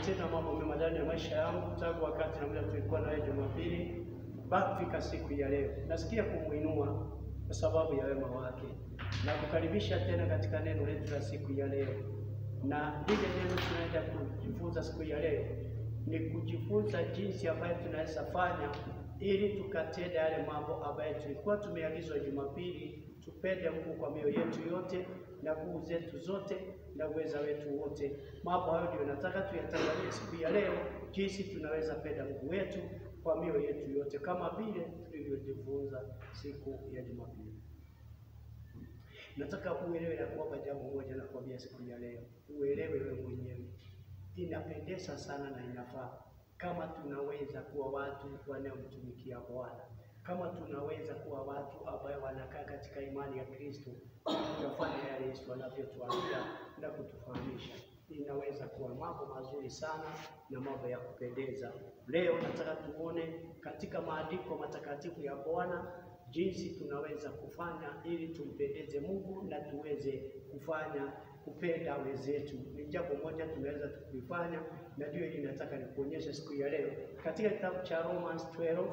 umetenda mambo mema ndani ya maisha yangu tangu wakati na muda tulikuwa nawe Jumapili mpaka kufika siku ya leo. Nasikia kumuinua kwa sababu ya wema wake. Na kukaribisha tena katika neno letu la siku ya leo. Na lile neno tunaenda kujifunza siku ya leo ni kujifunza jinsi ambayo tunaweza fanya ili tukatende yale mambo ambayo tulikuwa tumeagizwa Jumapili. Tupende Mungu kwa mioyo yetu yote na nguvu zetu zote na uweza wetu wote. Mambo hayo ndio nataka tuyatangazie siku ya leo, jinsi tunaweza penda Mungu wetu kwa mioyo yetu yote kama vile tulivyojifunza siku ya Jumapili. Nataka uelewe ya kwamba jambo moja na kuambia siku ya leo. Uelewe wewe mwenyewe. Inapendeza sana na inafaa kama tunaweza kuwa watu wanaomtumikia Bwana. Kama tunaweza kuwa watu ambao wanakaa katika imani ya Kristo, tunafanya yale Yesu anavyotuambia na kutufahamisha. Inaweza kuwa mambo mazuri sana na mambo ya kupendeza. Leo nataka tuone katika maandiko matakatifu ya Bwana jinsi tunaweza kufanya ili tumpendeze Mungu na tuweze kufanya kupenda wenzetu. Ni jambo moja tunaweza kulifanya na ndio hili nataka nikuonyeshe siku ya leo. Katika kitabu cha Romans 12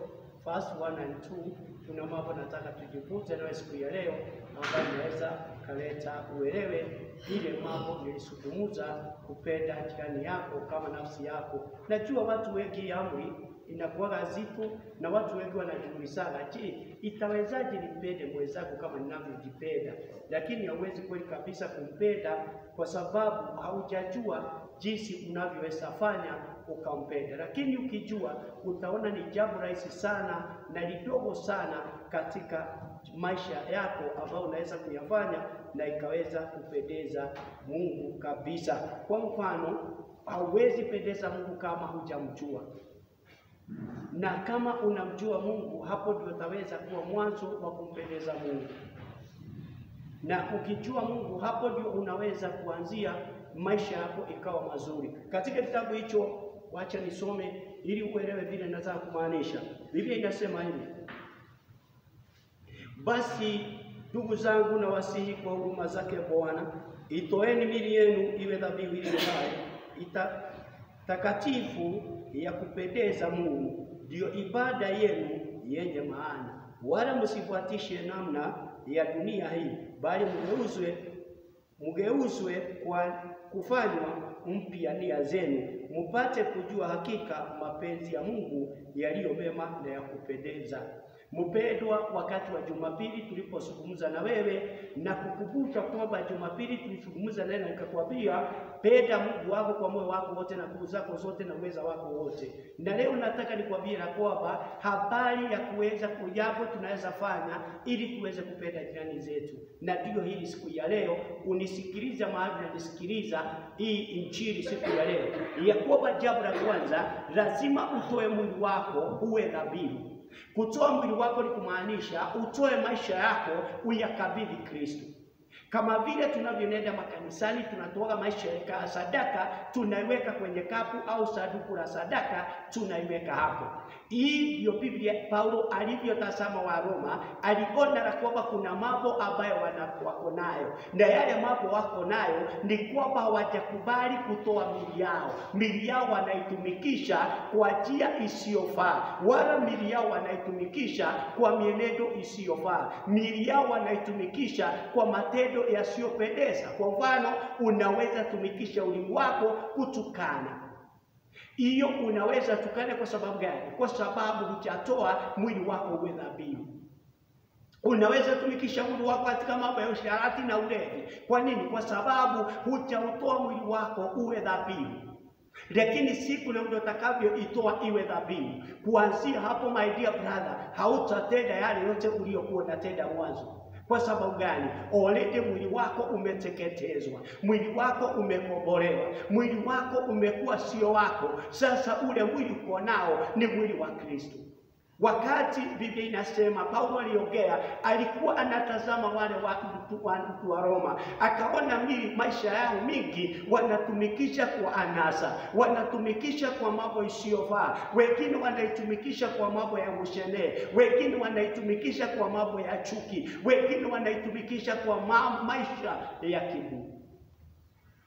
verse 1 and 2 kuna mambo nataka tujifunze na siku ya leo ambayo inaweza kaleta uelewe ile mambo nilisukumuza kupenda jirani yako kama nafsi yako. Najua watu wengi amri inakuwa zipo na watu wengi wanajiuliza, je, itawezaje nimpende mwenzangu kama ninavyojipenda? Lakini hauwezi kweli kabisa kumpenda kwa sababu haujajua jinsi unavyoweza fanya ukampenda. Lakini ukijua utaona ni jambo rahisi sana na lidogo sana katika maisha yako ambao unaweza kuyafanya na ikaweza kupendeza Mungu kabisa. Kwa mfano, hauwezi pendeza Mungu kama hujamjua. Na kama unamjua Mungu, hapo ndio utaweza kuwa mwanzo wa kumpendeza Mungu. Na ukijua Mungu, hapo ndio unaweza kuanzia maisha yako ikawa mazuri. Katika kitabu hicho, wacha nisome ili uelewe vile nataka kumaanisha. Biblia inasema hivi: basi ndugu zangu, na wasihi kwa huruma zake Bwana, itoeni miili yenu iwe dhabihu iliyo hai, takatifu ya kupendeza Mungu, ndio ibada yenu yenye maana. Wala msifuatishe namna ya dunia hii, bali mgeuzwe kwa kufanywa mpya nia zenu, mpate kujua hakika mapenzi ya Mungu yaliyo mema na ya kupendeza. Mpendwa, wakati wa Jumapili tulipozungumza na wewe na kukumbusha kwamba Jumapili tulizungumza naye na nikakwambia penda Mungu wako kwa moyo wako wote na nguvu zako zote na uweza wako wote. Na leo nataka nikwambie na kwamba habari ya kuweza kujambo tunaweza fanya ili tuweze kupenda jirani zetu. Na ndio hili siku ya leo unisikiliza mahali na nisikiliza hii injili siku ya leo. Ya kwamba jambo la kwanza lazima utoe mwili wako uwe dhabihu. Kutoa mwili wako ni kumaanisha utoe maisha yako uyakabidhi Kristo. Kama vile tunavyonenda makanisani tunatoa maisha ya sadaka, tunaiweka kwenye kapu au sanduku la sadaka, tunaiweka hapo. Hii ndio Biblia Paulo alivyotazama wa Roma, aliona kwamba kuna mambo ambayo wako nayo. Na yale mambo wako nayo ni kwamba hawajakubali kutoa miili yao. Miili yao wanaitumikisha kwa njia isiyofaa. Wala miili yao wanaitumikisha kwa mienendo isiyofaa. Miili yao wanaitumikisha kwa matendo yasiyopendeza. Kwa mfano, unaweza tumikisha ulimi wako kutukana. Hiyo unaweza tukane kwa sababu gani? Kwa sababu hujatoa mwili wako uwe dhabihu. Unaweza tumikisha mwili wako katika mambo ya usharati na ulevi. Kwa nini? Kwa sababu hujautoa mwili wako uwe dhabihu. Lakini siku na muda utakavyoitoa iwe dhabihu, kuanzia hapo my dear brother, hautatenda yale yote uliyokuwa unatenda mwanzo. Kwa sababu gani? Already mwili wako umeteketezwa. Mwili wako umekombolewa. Mwili wako umekuwa sio wako. Sasa ule mwili uko nao ni mwili wa Kristo. Wakati Biblia inasema Paulo aliongea, alikuwa anatazama wale watu wa Roma, akaona maisha yao mingi wanatumikisha kwa anasa, wanatumikisha kwa mambo isiyofaa, wengine wanaitumikisha kwa mambo ya ushene, wengine wanaitumikisha kwa mambo ya chuki, wengine wanaitumikisha kwa maisha ya kiburi.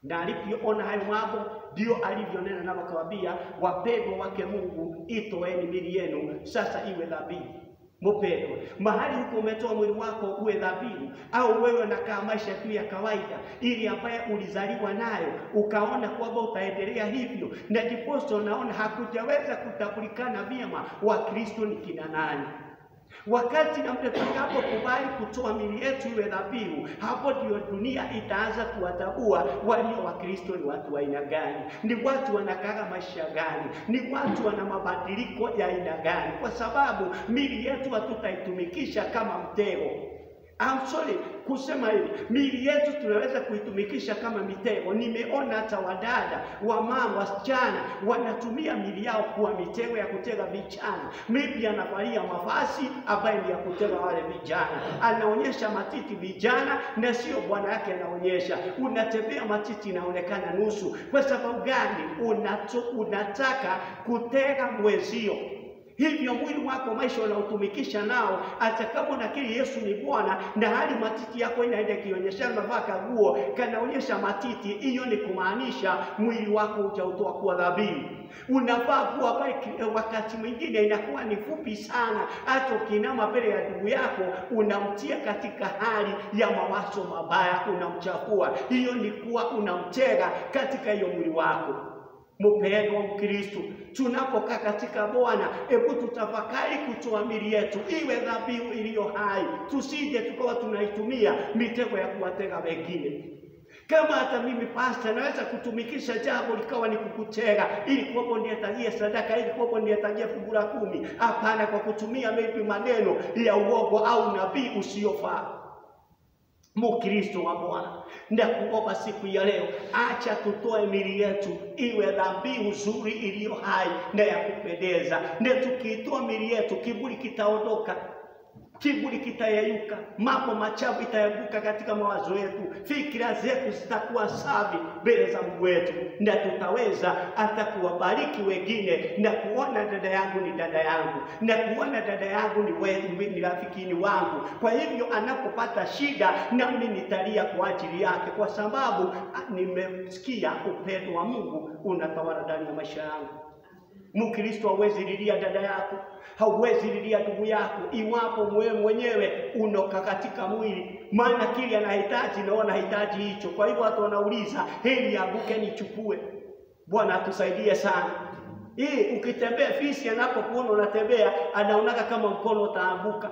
Na alipoona hayo mambo, Ndio alivyonena na akawaambia, wapendwa wake Mungu, itoeni miili yenu sasa iwe dhabihu. Mpendwa, mahali huko umetoa mwili wako uwe dhabihu, au wewe unakaa maisha tu ya kawaida ili ambaye ulizaliwa nayo ukaona kwamba utaendelea hivyo, na ndipo unaona hakujaweza kutambulikana vyema wa Kristo ni kina nani. Wakati na tutakapokubali kutoa miili yetu iwe dhabihu, hapo ndio dunia itaanza kuwatambua walio wa Kristo ni watu wa aina gani, ni watu wanakaa maisha gani, ni watu wana mabadiliko ya aina gani, kwa sababu miili yetu hatutaitumikisha kama mtego. Kusema hivi, miili yetu tunaweza kuitumikisha kama mitego. Nimeona hata wadada, wamama, wasichana wanatumia miili yao kuwa mitego ya kutega vijana. Maybe anavalia mavazi ambayo ni ya kutega wale vijana, anaonyesha matiti vijana na sio bwana yake anaonyesha. Unatembea matiti inaonekana nusu. Kwa sababu gani? Unataka kutega mwezio. Hivyo mwili wako maisha unautumikisha nao, hata kama unakiri Yesu ni Bwana na hali matiti yako inaenda kionyesha unavaa kaguo kanaonyesha matiti, hiyo ni kumaanisha mwili wako hujautoa kuwa dhabihu. Unavaa kuwa wakati mwingine inakuwa ni fupi sana, hata ukinama mbele ya ndugu yako unamtia katika hali ya mawazo mabaya, unamchafua. Hiyo ni kuwa unamtega katika hiyo mwili wako. Mpendwa Mkristo, tunapokaa katika Bwana, hebu tutafakari kutoa miili yetu iwe dhabihu iliyo hai. Tusije tukawa tunaitumia mitego ya kuwatega wengine. Kama hata mimi pastor naweza kutumikisha jambo likawa ni kukutega ili kwamba niatajie sadaka, ili kwamba niatajie fungu la 10. Hapana, kwa kutumia maybe maneno ya uongo au nabii usiyofaa. Mkristo wa Bwana, ndakuomba siku ya leo, acha tutoe miili yetu iwe dhabihu nzuri iliyo hai na ya kupendeza. Na tukitoa miili yetu, kiburi kitaondoka, kiburi kitayeyuka, mambo machafu itayabuka katika mawazo yetu, fikira zetu zitakuwa safi mbele za Mungu wetu, na tutaweza hata kuwabariki wengine na kuona dada yangu ni dada yangu, na kuona dada yangu ni rafiki wangu. Kwa hivyo anapopata shida nami nitalia kwa ajili yake, kwa sababu nimesikia upendo wa Mungu unatawala ndani ya maisha yangu. Mkristo hawezi lilia dada yako, hauwezi lilia ndugu yako iwapo wewe mwenyewe unoka katika mwili, maana kile anahitaji na anahitaji hicho. Kwa hivyo watu wanauliza, heri anguke nichukue. Bwana atusaidie sana. Ukitembea fisi anapokuona unatembea, anaonaka kama mkono utaanguka.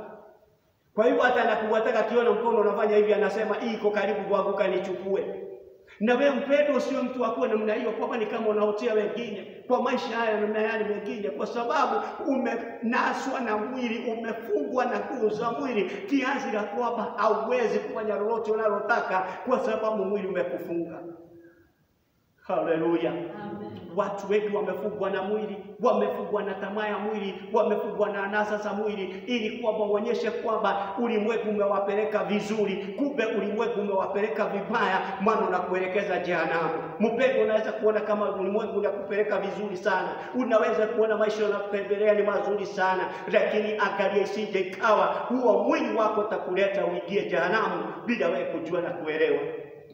Kwa hivyo hata anakuwataka kiona mkono unafanya hivi, anasema iko karibu kuanguka nichukue. Na wewe mpendwa, sio mtu wako namna hiyo, kwamba ni kama unaotea wengine kwa maisha haya namna yale mengine, kwa sababu umenaswa na mwili, umefungwa na nguvu za mwili kiasi la kwamba hauwezi kufanya lolote unalotaka kwa sababu mwili umekufunga. Haleluya. Watu wengi wamefungwa na mwili, wamefungwa na tamaa ya mwili, wamefungwa na anasa za mwili, ili kwamba waonyeshe kwamba ulimwengu umewapeleka vizuri, kumbe ulimwengu umewapeleka vibaya, maana unakuelekeza jehanamu. Mpendwa, unaweza kuona kama ulimwengu unakupeleka vizuri sana, unaweza kuona maisha unapembelea ni mazuri sana, lakini angalia isije ikawa huo mwili wako utakuleta uingie jehanamu bila wewe kujua na kuelewa,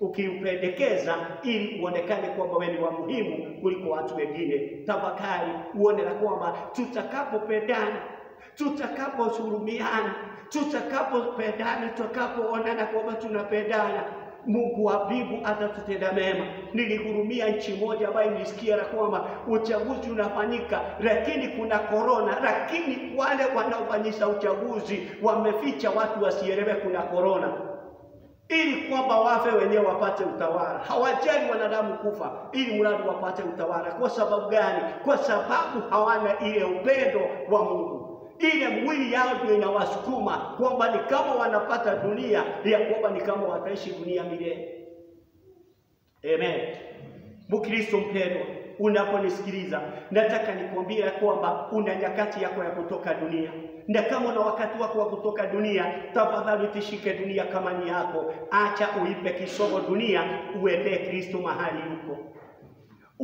ukiupendekeza ili uonekane kwamba wewe ni wa muhimu kuliko watu wengine. Tafakari uone na kwamba tutakapopendana, tutakapohurumiana, tutakapopendana, tutakapoonana kwamba tunapendana, Mungu wa mbingu atatutenda mema. Nilihurumia nchi moja ambayo nilisikia na kwamba uchaguzi unafanyika, lakini kuna corona, lakini wale wanaofanyisha uchaguzi wameficha watu wasielewe kuna corona, ili kwamba wafe wenyewe wapate utawala. Hawajali wanadamu kufa ili mradi wapate utawala. Kwa sababu gani? Kwa sababu hawana ile upendo wa Mungu. Ile mwili yao ndio inawasukuma kwamba ni kama wanapata dunia, ya kwamba ni kama wataishi dunia milele. Amen. Mkristo mpendwa, unaponisikiliza, nataka nikwambie kwamba una nyakati yako ya kutoka dunia. Na kama una wakati wako wa kutoka dunia, tafadhali tishike dunia kama ni yako. Acha uipe kisogo dunia, uende Kristo mahali yuko.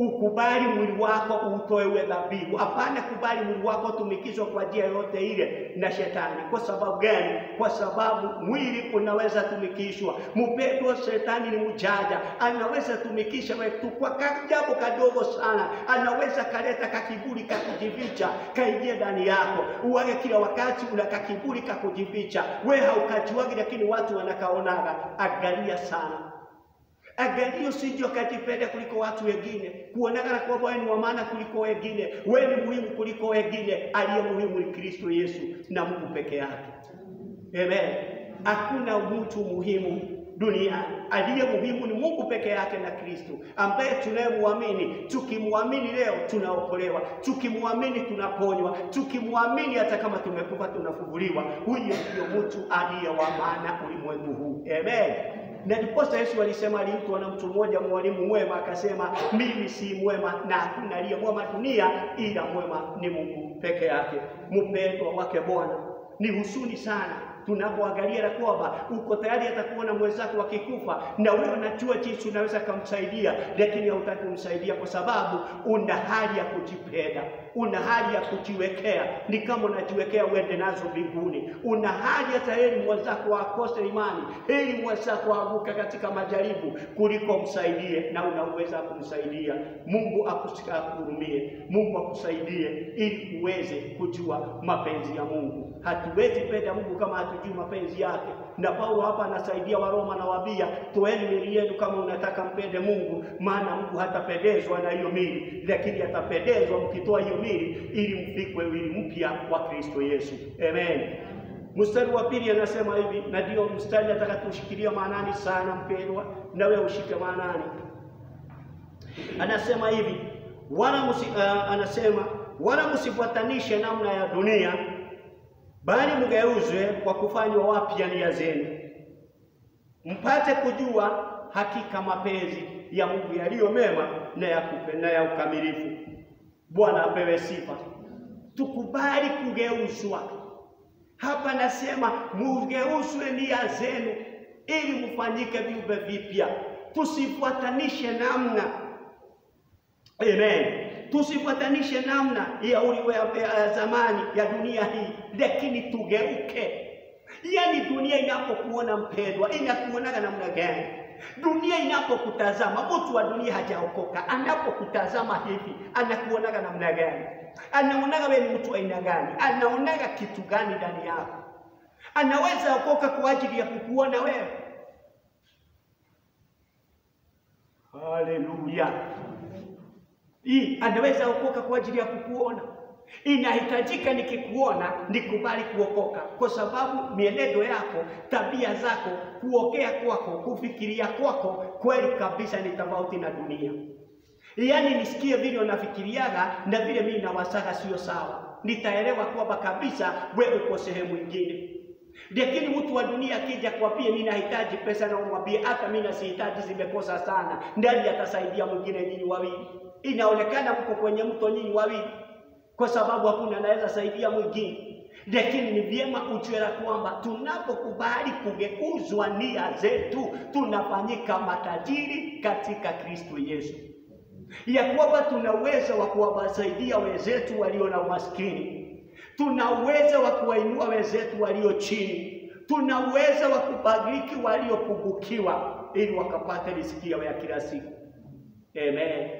ukubali mwili wako utoe uwe dhabihu. Hapana, kubali mwili wako tumikizwe kwa njia yote ile na shetani. Kwa sababu gani? Kwa sababu mwili unaweza tumikishwa. Mpendwa, shetani ni mjanja, anaweza tumikisha wetu kwa jambo kadogo sana. Anaweza kaleta kakiburi kakujificha kaingia ndani yako, uwage kila wakati una kakiburi kakujificha. Wewe haukajiwagi, lakini watu wanakaonaga. Angalia sana, angalia usije ukajipenda kuliko watu wengine, kuonekana kwamba wewe ni wa maana kuliko wengine. Wewe ni muhimu kuliko wengine. Aliye muhimu ni Kristo Yesu na Mungu peke yake. Amen. Hakuna mtu muhimu duniani. Aliye muhimu ni Mungu peke yake na Kristo ambaye tunayemwamini. Tukimwamini leo tunaokolewa, tukimwamini tunaponywa, tukimwamini hata kama tumekufa tunafufuliwa. Huyo ndio mtu aliye wa maana ulimwengu huu. Amen. Na ndiposa Yesu alisema, aliitwa na mtu mmoja mwalimu mwema, akasema mimi si mwema na hakuna aliye mwema dunia ila mwema ni Mungu peke yake. Mpendwa wake Bwana, ni huzuni sana tunapoangalia na kwamba uko tayari hata kuona mwenzako akikufa na wewe unajua jinsi unaweza kumsaidia, lakini hautaki kumsaidia kwa sababu una hali ya kujipenda, una hali ya kujiwekea. Ni kama unajiwekea uende nazo mbinguni. Una hali hata heri mwenzako akose imani, heri mwenzako aanguke katika majaribu kuliko msaidie, na unaweza kumsaidia. Mungu akuhurumie, Mungu akusaidie ili uweze kujua mapenzi ya Mungu. Hatuwezi penda Mungu kama hatujui mapenzi yake. Na Paulo hapa anasaidia Waroma na wabia, toeni miili yenu kama unataka mpende Mungu, maana Mungu hatapendezwa na hiyo miili, lakini atapendezwa mkitoa hiyo miili ili mfikwe mwili mpya wa Kristo Yesu. Amen. Mstari wa pili anasema hivi, na ndio mstari nataka tushikilie maanani sana mpendwa, na wewe ushike maanani. Anasema hivi, wala msifuatanishe namna ya dunia, bali mgeuzwe kwa kufanywa wapya nia zenu, mpate kujua hakika mapenzi ya Mungu yaliyo mema na ya ukamilifu. Bwana apewe sifa. Tukubali kugeuzwa. Hapa nasema mugeuzwe nia zenu ili mfanyike viumbe vipya. Tusifuatanishe namna. Amen. Tusifuatanishe namna ya zamani ya dunia hii, lakini tugeuke. Yaani dunia inapokuona mpendwa, inakuonaga namna gani? Dunia inapokutazama, mtu wa dunia hajaokoka, anapokutazama hivi, anakuonaga namna gani? Anaonaga wewe ni mtu aina gani? Anaonaga kitu gani ndani yako? Anaweza okoka kwa ajili ya kukuona wewe. Haleluya. Anaweza okoka kwa ajili ya kukuona. Inahitajika nikikuona nikubali kuokoka, kwa sababu mienendo yako, tabia zako, kuokea kwako, kufikiria kwako kweli kabisa ni tofauti na dunia. Yaani nisikie vile unafikiriaga na vile mimi nawasaga sio sawa. Nitaelewa kwamba kabisa wewe uko sehemu nyingine. Lakini mtu wa dunia akija kwambia ninahitaji pesa, na umwambie hata mimi nasihitaji, zimekosa sana, ndani atasaidia mwingine nyinyi wawili. Inaonekana mko kwenye mto nyinyi wawili, kwa sababu hakuna anaweza saidia mwingine. Lakini ni vyema ujue kwamba tunapokubali kugeuzwa nia zetu, tunafanyika matajiri katika Kristo Yesu. Ya kwamba tuna uwezo wa kuwasaidia wenzetu walio na umaskini. Tuna uwezo wa kuwainua wenzetu walio chini. Tuna uwezo wa kubariki waliopungukiwa ili wakapate riziki yao ya kila siku. Amen.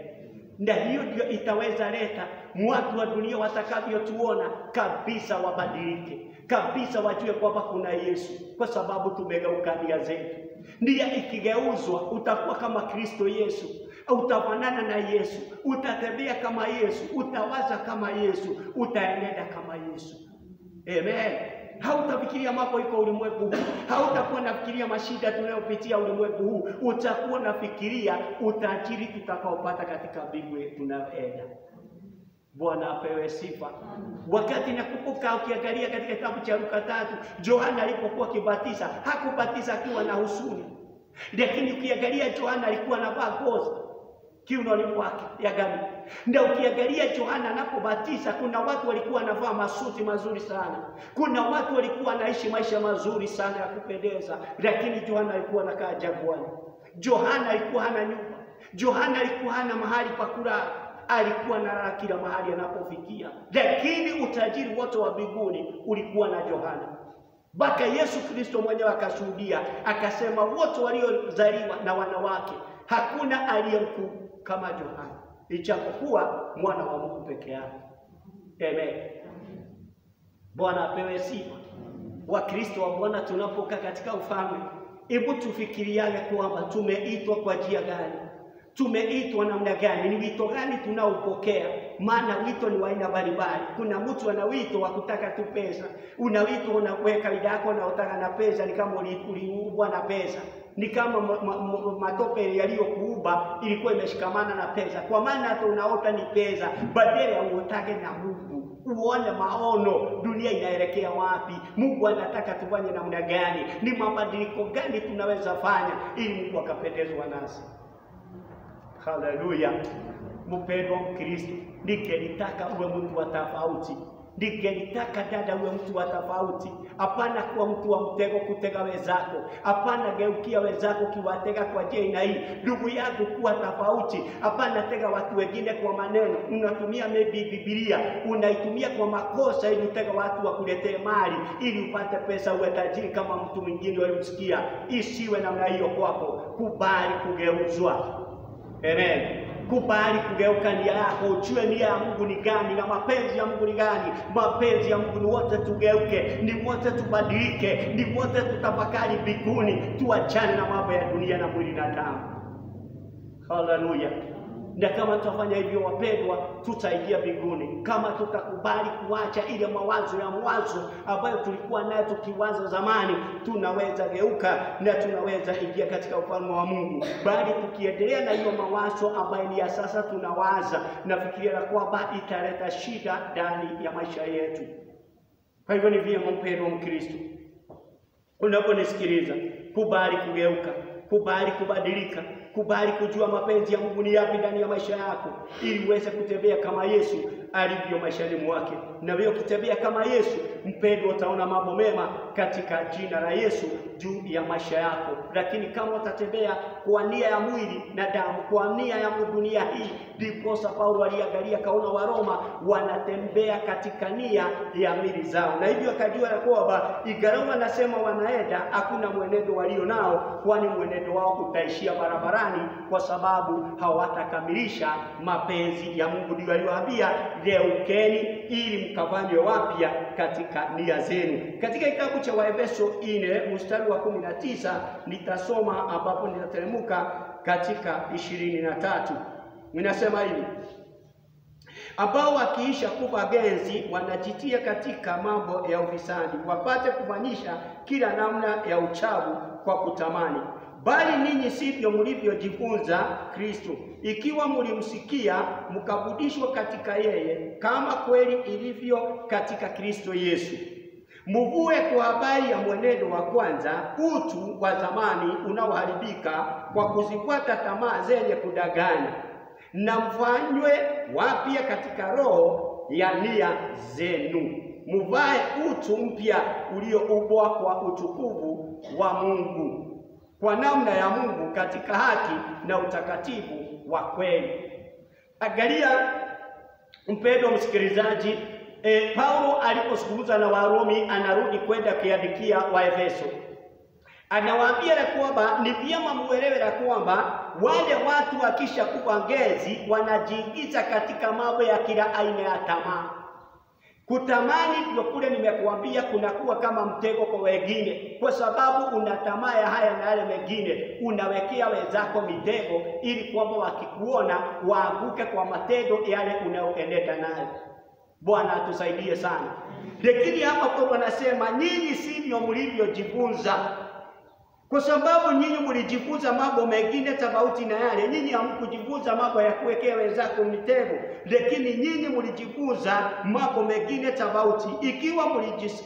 Na hiyo ndio itaweza leta watu wa dunia watakavyotuona kabisa wabadilike, kabisa wajue kwamba kuna Yesu, kwa sababu tumegeuka nia zetu. Nia ikigeuzwa, utakuwa kama Kristo Yesu, utafanana na Yesu, utatembea kama Yesu, utawaza kama Yesu, utaenenda kama Yesu. Amen. Hautafikiria mambo iko ulimwengu huu. Hautakuwa nafikiria mashida tunayopitia ulimwengu huu. Utakuwa nafikiria utajiri tutakaopata katika mbingu tunayoenda. Bwana apewe sifa. Wakati nakumbuka ukiangalia katika kitabu cha Luka 3, Yohana alipokuwa akibatiza, hakubatiza akiwa na huzuni. Lakini ukiangalia Yohana alikuwa anavaa ngozi kiunoni mwake ya gabi. Ndio ukiangalia Yohana anapobatiza, kuna watu walikuwa wanavaa masuti mazuri sana. Kuna watu walikuwa wanaishi maisha mazuri sana ya kupendeza, lakini Yohana alikuwa anakaa jangwani. Yohana alikuwa hana nyumba. Yohana alikuwa hana mahali pa kulala, alikuwa analala kila mahali anapofikia, lakini utajiri wote wa mbinguni ulikuwa na Yohana. Mpaka Yesu Kristo mwenyewe akashuhudia, akasema wote waliozaliwa na wanawake hakuna aliyemkuu kama Yohana, ijapokuwa mwana wa Mungu peke yake. Amen. Bwana apewe sifa. Wakristo wa Bwana, tunapokaa katika ufalme, hebu tufikiriane kwamba tumeitwa kwa njia gani? Tumeitwa namna gani? Ni wito gani tunaopokea? Maana wito ni wa aina mbalimbali. Kuna mtu ana wito wa kutaka tu pesa. Una wito unaweka vida yako na utaka na pesa, ni kama uliubwa na pesa. Ni kama matope yaliyokuuba ilikuwa imeshikamana na pesa. Kwa maana hata unaota ni pesa, badala ya uotage na Mungu. Uone maono, dunia inaelekea wapi, Mungu anataka tufanye namna gani, ni mabadiliko gani tunaweza fanya ili Mungu akapendezwa nasi. Haleluya. Mpendwa Mkristo, ningelitaka uwe mtu wa tofauti. Ningelitaka dada uwe mtu wa tofauti. Hapana kuwa mtu wa mtego kutega wenzako. Hapana geukia wenzako kiwatega kwa jina hii. Ndugu yangu, kuwa tofauti. Hapana tega watu wengine kwa maneno. Unatumia maybe Biblia, unaitumia kwa makosa ili utega watu wakuletee mali, ili upate pesa uwe tajiri kama mtu mwingine ulimsikia. Isiwe namna hiyo kwako. Kubali kugeuzwa. Amen. Kubali kugeuka nia yako, ujue nia ya Mungu ni gani na mapenzi ya Mungu ni gani. Mapenzi ya Mungu ni wote tugeuke, ni wote tubadilike, ni wote tutafakari mbinguni, tuachane na mambo ya dunia na mwili na damu. Haleluya. Na kama tutafanya hivyo wapendwa, tutaingia mbinguni. Kama tutakubali kuacha ile mawazo ya mwanzo ambayo tulikuwa nayo tukiwaza zamani, tunaweza geuka na tunaweza ingia katika ufalme wa Mungu. Bali tukiendelea na hiyo mawazo ambayo ni ya sasa tunawaza, nafikiria kwamba italeta shida ndani ya maisha yetu. Kwa hivyo ni vyema mpendwa Mkristo, unaponisikiliza, kubali kugeuka, kubali kubadilika, kubali kujua mapenzi ya Mungu ni yapi ndani ya maisha yako, ili uweze kutembea kama Yesu alivyo maishani mwake. Na wewe ukitembea kama Yesu, mpendwa, utaona mambo mema katika jina la Yesu juu ya maisha yako. Lakini kama utatembea kwa nia ya mwili na damu, kwa nia ya dunia hii, ndipo Paulo aliangalia kaona Waroma wanatembea katika nia ya mili zao, na hivyo akajua kwamba ingawa nasema wanaenda, hakuna mwenendo walio nao, kwani mwenendo wao utaishia barabarani, kwa sababu hawatakamilisha mapenzi ya Mungu. Ndio aliwaambia, geukeni ili mkafanywe wapya katika nia zenu. Katika kitabu cha Waefeso 4 mstari wa 19 nitasoma, ambapo nitateremka katika 23. Ninasema hivi: ambao wakiisha kufa genzi wanajitia katika mambo ya ufisadi, wapate kufanyisha kila namna ya uchafu kwa kutamani. Bali ninyi sivyo mlivyojifunza Kristo, ikiwa mlimsikia mkafundishwa katika yeye, kama kweli ilivyo katika Kristo Yesu. Mvue kwa habari ya mwenendo wa kwanza, utu wa zamani unaoharibika kwa kuzifuata tamaa zenye kudanganya, na mfanywe wapya katika roho ya nia zenu. Muvae utu mpya ulioumbwa kwa utukufu wa Mungu, kwa namna ya Mungu, katika haki na utakatifu wa kweli. Angalia mpendwa msikilizaji, Paulo alipozungumza na Warumi, anarudi kwenda kuandikia Waefeso. Anawaambia kwamba ni vyema muelewe kwamba wale watu wakisha kufa ngezi wanajiingiza katika mambo ya kila aina ya tamaa. Kutamani ndio kule nimekuambia kunakuwa kama mtego kwa wengine, kwa sababu una tamaa ya haya na yale mengine, unawekea wenzako mitego ili kwamba wakikuona waanguke kwa matendo yale unayoendea nayo. Bwana atusaidie sana. Lakini hapa Paulo anasema nyinyi sivyo mlivyojifunza, kwa sababu nyinyi mlijifunza mambo mengine tofauti na yale. Nyinyi hamkujifunza mambo ya kuwekea wenzako mitego, lakini nyinyi mlijifunza mambo mengine tofauti, ikiwa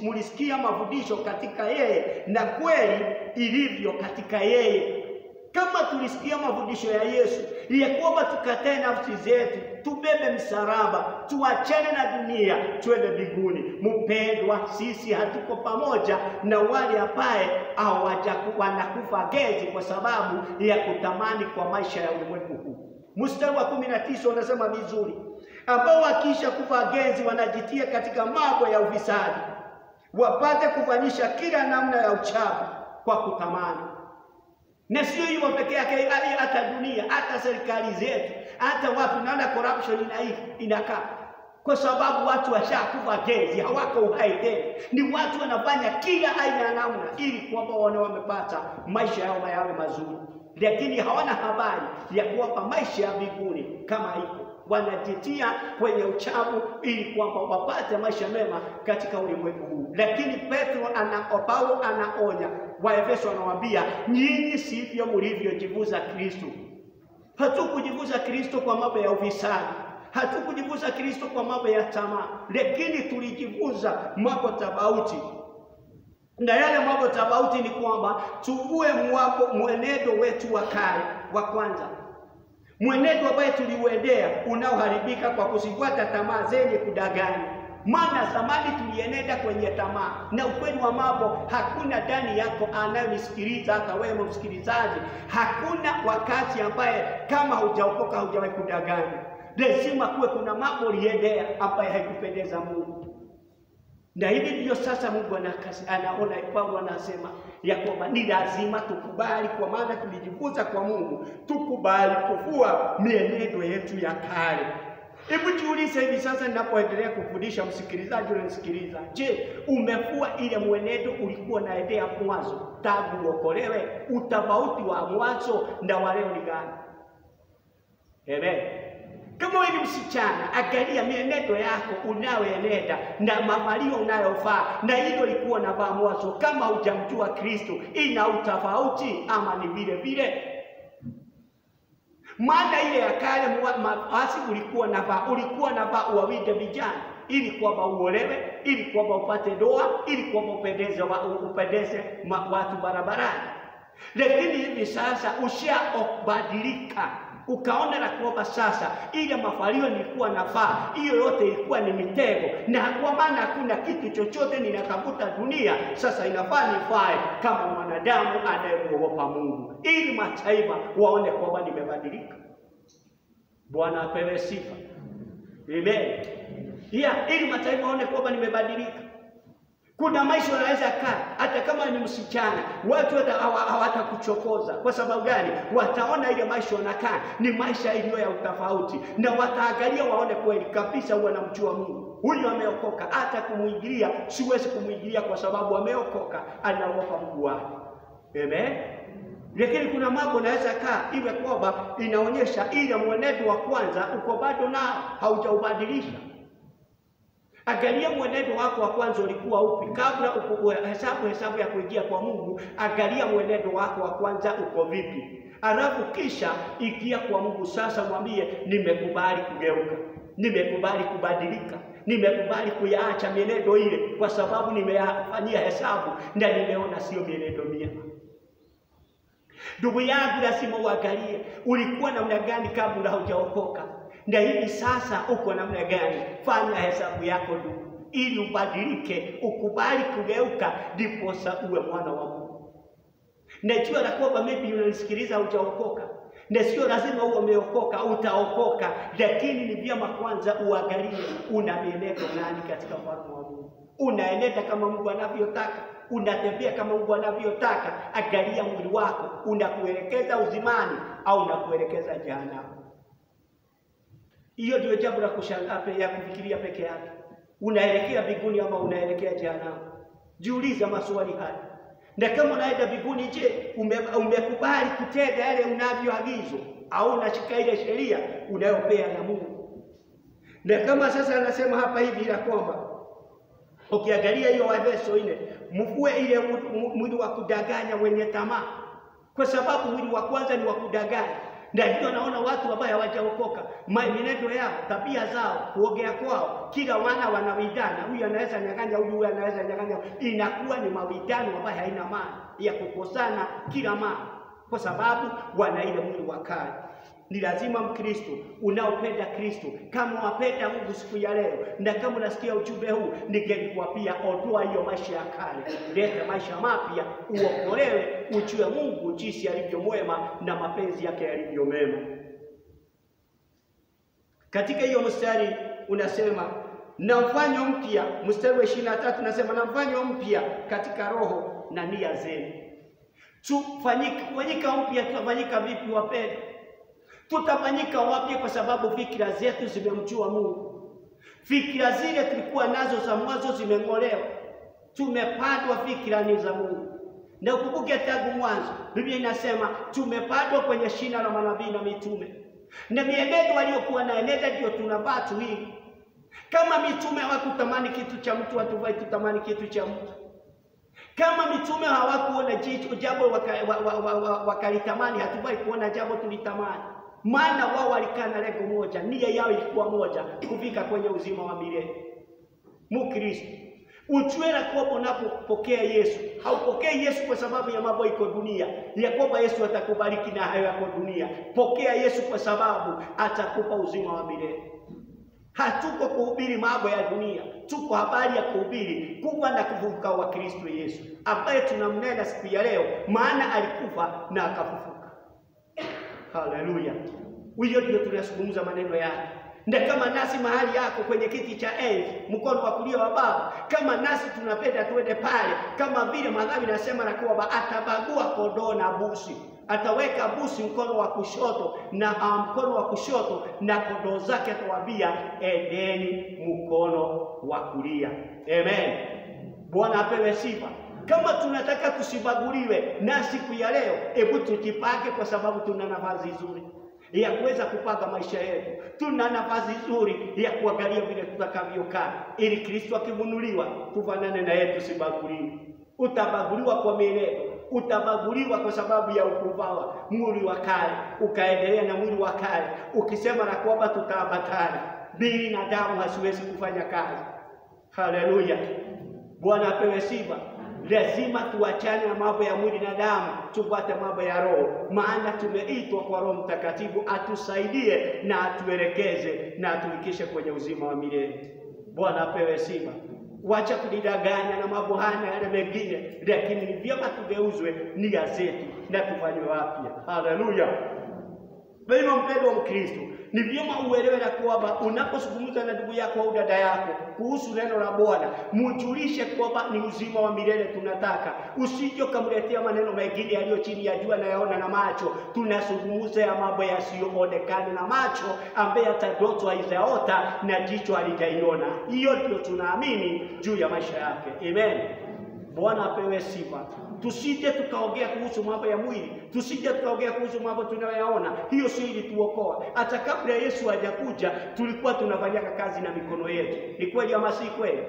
mlisikia mafundisho katika yeye, na kweli ilivyo katika yeye. Kama tulisikia mafundisho ya Yesu ya kwamba tukatae nafsi zetu, tubebe msalaba, tuachane na dunia, twende mbinguni. Mpendwa, sisi hatuko pamoja na wale ambao wanakufa gezi kwa sababu ya kutamani kwa maisha ya ulimwengu huu. Mstari wa 19 unasema vizuri, ambao wakisha kufa gezi wanajitia katika mambo ya ufisadi, wapate kufanyisha kila namna ya uchafu kwa kutamani. Na sio hiyo pekee yake, hata dunia, hata serikali zetu, hata watu, naona corruption inakaa. Kwa sababu watu washakufa gezi, hawako uhai tena. Ni watu wanafanya kila aina ya namna ili kwamba wamepata maisha yao yawe mazuri. Lakini hawana habari ya kwamba maisha ya mbinguni kama iko. Wanajitia kwenye uchafu ili kwamba wapate maisha mema katika ulimwengu huu. Lakini Paulo anaonya, Waefeso anawaambia, nyinyi sivyo mlivyojivuza Kristo. Hatukujivuza Kristo kwa mambo ya ufisadi, hatukujivuza Kristo kwa mambo ya tamaa, lakini tulijivuza mambo tofauti. Na yale mambo tofauti ni kwamba tuvue mwenendo wetu wa kale wa kwanza. Mwenendo ambaye tuliuendea unaoharibika kwa kusifuata tamaa zenye kudanganya. Maana zamani tulienenda kwenye tamaa, na ukweli wa mambo, hakuna ndani yako anayenisikiliza, hata wewe msikilizaji, hakuna wakati ambaye kama hujaokoka hujawahi kudanganya. Lazima kuwe kuna mambo uliendea ambaye haikupendeza Mungu. Na hivi ndio sasa Mungu anaona, Paulo anasema ya kwamba ni lazima tukubali, kwa maana tulijifunza kwa Mungu, tukubali kufua mienendo yetu ya kale. Hebu jiulize hivi sasa ninapoendelea kufundisha msikilizaji unanisikiliza, je, umefua ile mwenendo ulikuwa unaendea mwanzo tangu uokolewe? Utofauti wa mwanzo na wa leo ni gani? Amen. Kama wewe ni msichana, angalia mienendo yako unayoenenda na mavalio unayofaa na hilo likuwa na vaa mwanzo. Kama hujamjua Kristo, ina utofauti ama ni vile vile? Maana ile ya kale mavazi ulikuwa na vaa uwawide vijana ili kwamba uolewe, ili kwamba upate ndoa, ili kwamba upendeze watu barabarani. Lakini hivi sasa ushabadilika, ukaona na kwamba sasa ile mavalio nilikuwa navaa, hiyo yote ilikuwa ni mitego, na kwa maana hakuna kitu chochote ninatafuta dunia, sasa inafaa nifae kama mwanadamu anayemuogopa Mungu, ili mataifa waone kwamba nimebadilika. Bwana apewe sifa. Amen. Ili mataifa waone kwamba nimebadilika. Kuna maisha yanaweza kaa hata kama ni msichana, watu hawatakuchokoza. Kwa sababu gani? Wataona ile maisha wanakaa ni maisha iliyo ya utofauti, na wataangalia waone kweli kabisa huwa anamjua Mungu. Huyu ameokoka, hata kumuingilia siwezi kumuingilia kwa sababu ameokoka, anaogopa Mungu wake. Amen. Lakini kuna mambo naweza kaa iwe kwamba inaonyesha ile mwenendo wa kwanza uko bado nao, haujaubadilisha. Angalia mwenendo wako wa kwanza ulikuwa upi kabla hesabu ya kuingia kwa Mungu. Angalia mwenendo wako wa kwanza uko vipi, alafu kisha ingia kwa Mungu. Sasa mwambie, nimekubali kugeuka, nimekubali kubadilika, nimekubali kuyaacha mienendo ile kwa sababu nimeyafanyia hesabu na nimeona sio mienendo mema. Ndugu yangu, lazima uangalie ulikuwa namna gani kabla hujaokoka, na hivi sasa uko namna gani. Fanya hesabu yako ndugu, ili ubadilike, ukubali kugeuka, ndipo uwe mwana wa Mungu. Najua na kwamba maybe unanisikiliza hujaokoka, na sio lazima uwe umeokoka, utaokoka, lakini ni vyema kwanza uangalie una mienendo gani katika ufalme wa Mungu. Unaenenda kama Mungu anavyotaka? Unatembea kama Mungu anavyotaka? Angalia mwili wako, unakuelekeza uzimani au unakuelekeza jehanamu? Hiyo ndio jambo la kushangaa ya kufikiria peke yake. Unaelekea mbinguni ama unaelekea jehanamu? Jiulize maswali haya. Na kama unaenda mbinguni, je, umekubali kutenda yale unavyoagizwa au unashika ile sheria unayopea na Mungu? Na kama sasa anasema hapa hivi ya kwamba ukiangalia hiyo Waefeso 4, mfue ile mwili wa kudanganya wenye tamaa, kwa sababu mwili wa kwanza ni wa kudanganya. Ndio naona watu ambao hawajaokoka, mienendo yao, tabia zao, kuongea kwao, kila wanawidana. Huyu anaweza nyang'anya huyu anaweza nyang'anya, inakuwa ni mawidano ambayo haina maana, ya kukosana kila mara. kwa sababu wana ile mwili wa kale. Ni lazima Mkristo unaopenda Kristo, kama wapenda Mungu siku ya leo, na kama unasikia ujumbe huu, ningelikuambia ondoa hiyo maisha ya kale, leta maisha mapya, uokolewe, ujue Mungu jinsi alivyo mwema na mapenzi yake yalivyo mema. Katika hiyo mstari unasema na mfano mpya, mstari wa 23 unasema na mfano mpya katika roho na nia zenu. Tufanyika mpya, tutafanyika vipi wapendwa? Tutafanyika wapya kwa sababu fikira zetu zimemjua Mungu. Fikira zile tulikuwa nazo za mwanzo zimeng'olewa. Tumepandwa fikira ni za Mungu. Na ukumbuke tangu mwanzo, Biblia inasema tumepandwa kwenye shina la manabii na mitume. Na mienendo waliokuwa na enenda ndio tunabatu hii. Kama mitume hawakutamani kitu cha mtu, hatufai kutamani kitu cha mtu. Kama mitume hawakuona jambo wakalitamani, hatufai kuona jambo tulitamani. Maana wao walikaa na lengo moja, nia yao ilikuwa moja, kufika kwenye uzima wa milele. Mkristo, ujue na kwamba unapopokea Yesu, haupokei Yesu kwa sababu ya mambo iko dunia, ya kwamba Yesu atakubariki na hayo yako dunia. Pokea Yesu kwa sababu atakupa uzima wa milele. Hatuko kuhubiri mambo ya dunia, tuko habari ya kuhubiri kufa na kufufuka wa Kristo Yesu, ambaye tunamnena siku ya leo, maana alikufa na akafufuka. Haleluya. Huyo ndio tunazungumza maneno yake. Na kama nasi mahali yako kwenye kiti cha enzi, mkono wa kulia wa Baba, kama nasi tunapenda tuende pale, kama vile Mathayo inasema na kwamba atabagua kondoo na mbuzi. Ataweka mbuzi mkono wa kushoto na mkono wa kushoto, na kondoo zake atawaambia endeni mkono wa kulia. Amen. Bwana apewe sifa. Kama tunataka tusibaguliwe na siku ya leo, hebu tujipange, kwa sababu tuna nafasi nzuri ya kuweza kupanga maisha yetu. Tuna nafasi nzuri ya kuangalia vile tutakavyokaa, ili Kristo akifunuliwa tufanane na yeye, tusibaguliwe. Utabaguliwa kwa mienendo, utabaguliwa kwa sababu ya ukuvawa mwili wa kale, ukaendelea na mwili wa kale, ukisema na kwamba tutaambatana. Mwili na damu hasiwezi kufanya kazi. Haleluya. Bwana apewe sifa. Lazima tuachane na mambo ya mwili na damu, tupate mambo ya roho, maana tumeitwa kwa Roho Mtakatifu atusaidie na atuelekeze na atufikishe kwenye uzima wa milele. Bwana apewe sifa. Wacha kudidanganya na mambo haya yale mengine, lakini ni vyema tugeuzwe nia zetu na tufanywe wapya. Haleluya. Wewe mpendwa Mkristo, ni vyema uelewe na kwamba unapozungumza na ndugu yako au dada yako kuhusu neno la Bwana, mjulishe kwamba ni uzima wa milele tunataka. Usije kumletea maneno mengine yaliyo chini ya jua na yaona na macho. Tunazungumza ya mambo yasiyoonekana na macho, ambaye hata ndoto haijaota na jicho halijaiona. Hiyo ndio tunaamini juu ya maisha yake. Amen. Bwana apewe sifa. Tusije tukaongea kuhusu mambo ya mwili, tusije tukaongea kuhusu mambo tunayoyaona. Hiyo sio ili tuokoa. Hata kabla Yesu hajakuja tulikuwa tunafanya kazi na mikono yetu. Ni kweli ama si kweli?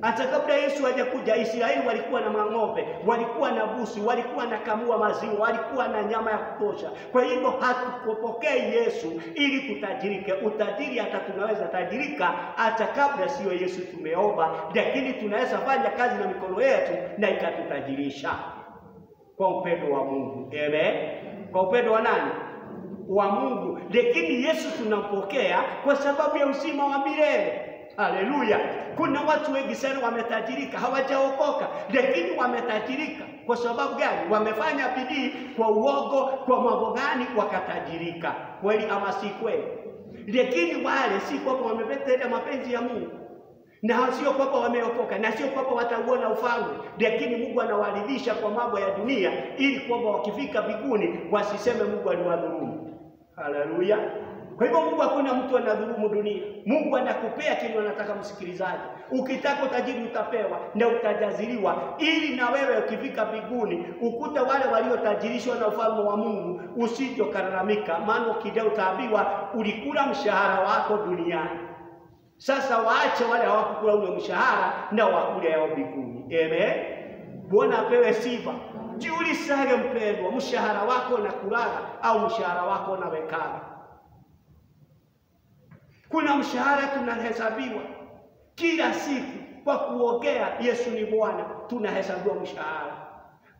Hata kabla Yesu hajakuja, Israeli walikuwa na ng'ombe, walikuwa na busi, walikuwa na kamua maziwa, walikuwa na nyama ya kutosha. Kwa hivyo hatukupokea Yesu ili tutajirike. Utajiri hata tunaweza tajirika hata kabla sio Yesu tumeomba, lakini tunaweza fanya kazi na mikono yetu na ikatutajirisha kwa upendo wa Mungu. Amen. Kwa upendo wa nani? Wa Mungu. Lakini Yesu tunampokea kwa sababu ya uzima wa milele. Haleluya. Kuna watu wengi sana wametajirika, hawajaokoka, lakini wametajirika kwa sababu gani? Wamefanya bidii kwa uongo, kwa mambo gani wakatajirika? Kweli ama si kweli? Lakini wale si kwamba wamependa mapenzi ya Mungu, na sio kwamba wameokoka, na sio kwamba watauona ufalme, lakini Mungu anawaridhisha kwa mambo ya dunia, ili kwamba wakifika mbinguni wasiseme Mungu aliwadhulumu. Haleluya. Kwa hivyo Mungu hakuna mtu anadhulumu dunia. Mungu anakupea kile unataka, msikilizaji. Ukitaka utajiri utapewa na utajaziliwa, ili na wewe ukifika mbinguni ukuta wale waliotajirishwa na ufalme wa Mungu, usije ukalalamika, maana ukija utaambiwa ulikula mshahara wako duniani. Sasa waache wale hawakukula ule mshahara na wakule yao mbinguni. Amen. Bwana apewe sifa. Jiulize mpendwa, mshahara wako na kulala au mshahara wako na wekana? Kuna mshahara tunahesabiwa kila siku kwa kuongea Yesu ni Bwana, tunahesabiwa mshahara.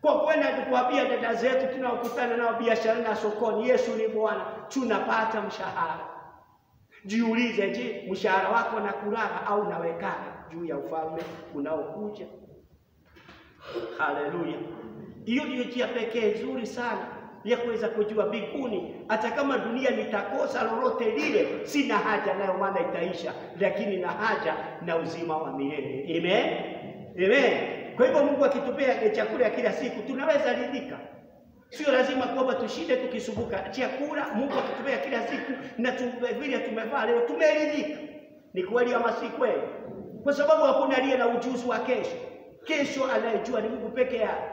Kwa kwenda kuambia dada zetu tunaokutana nao biashara na sokoni, Yesu ni Bwana, tunapata mshahara. Jiulize, je, mshahara wako na kulala au nawekana juu ya ufalme unaokuja? Haleluya. Hiyo ndio njia pekee nzuri sana ya kuweza kujua mbinguni. Hata kama dunia nitakosa lolote lile, sina haja nayo, maana itaisha, lakini na haja na uzima wa milele. Amen. Amen. Kwa hivyo Mungu akitupea chakula ya kila siku, tunaweza ridhika. Sio lazima kwamba tushinde tukisumbuka. Chakula Mungu akitupea kila siku na vile tumevaa leo tumeridhika. Ni kweli ama si kweli? Kwa sababu hakuna aliye na ujuzi wa kesho. Kesho anayejua ni Mungu peke yake.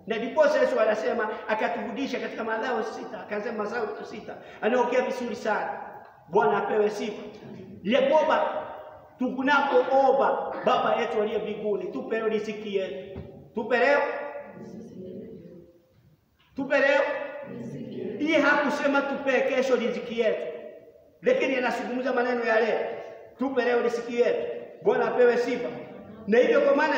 Na ndipo Yesu anasema, akatufundisha katika Mathayo 6, akasema Mathayo 6, anaongea vizuri sana. Bwana apewe sifa. Ya kwamba tunapoomba Baba yetu aliye mbinguni, tupe leo riziki yetu. Tupe leo. Tupe leo. Hii hakusema tupe kesho riziki yetu, lakini anazungumza maneno ya leo. Tupe leo riziki yetu. Bwana apewe sifa. Na hivyo kwa maana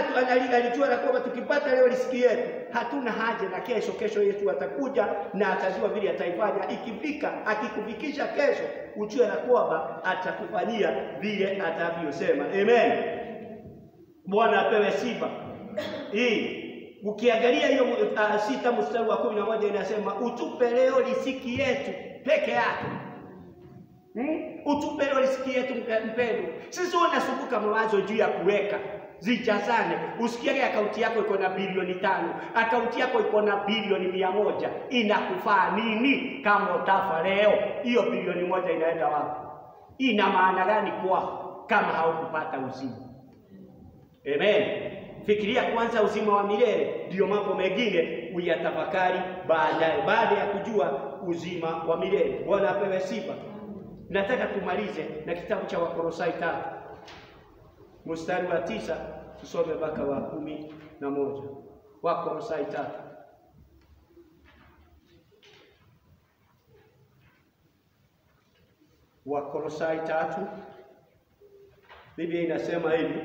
alijua na kwamba tukipata leo riziki yetu, hatuna haja na kesho. Kesho yetu atakuja na atajua vile ataifanya. Ikifika, akikufikisha kesho, ujue na kwamba atakufanyia vile atavyosema. Amen. Bwana apewe sifa. Ukiangalia hiyo 6 mstari wa 11 inasema, utupe leo riziki yetu peke yake. Utupe leo riziki yetu mpendo. Sisi tunasumbuka mawazo juu ya kuweka zijazane. Usikie akaunti yako iko na bilioni 5, akaunti yako iko na bilioni 100. Inakufaa nini kama utafa leo? Hiyo bilioni 1 inaenda wapi? Ina maana gani kwako kama haukupata uzima? Amen. Fikiria kwanza uzima wa milele, ndio mambo mengine uyatafakari baadaye, baada ya kujua uzima wa milele. Bwana apewe sifa. Nataka tumalize na kitabu cha Wakolosai 3 mstari wa 9, tusome mpaka wa 11. Wakolosai 3. Wakolosai 3. Biblia inasema hivi.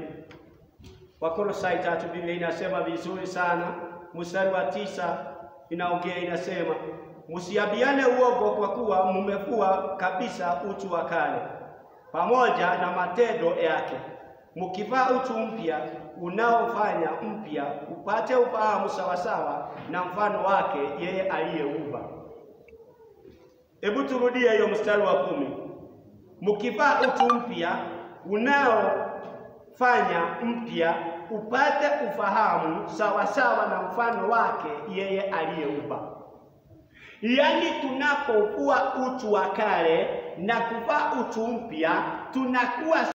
Wakolosai 3, Biblia inasema vizuri sana. Mstari wa 9 inaongea, inasema, msiabiane uongo, kwa kuwa mmefua kabisa utu wa kale pamoja na matendo yake, mkivaa utu mpya unaofanya mpya upate ufahamu sawasawa na mfano wake yeye aliyeumba. Hebu turudie hiyo mstari wa 10. Mkivaa utu mpya unaofanya mpya upate ufahamu sawasawa na mfano wake yeye aliyeumba. Yaani tunapokuwa utu wa kale na kuvaa utu mpya, tunakuwa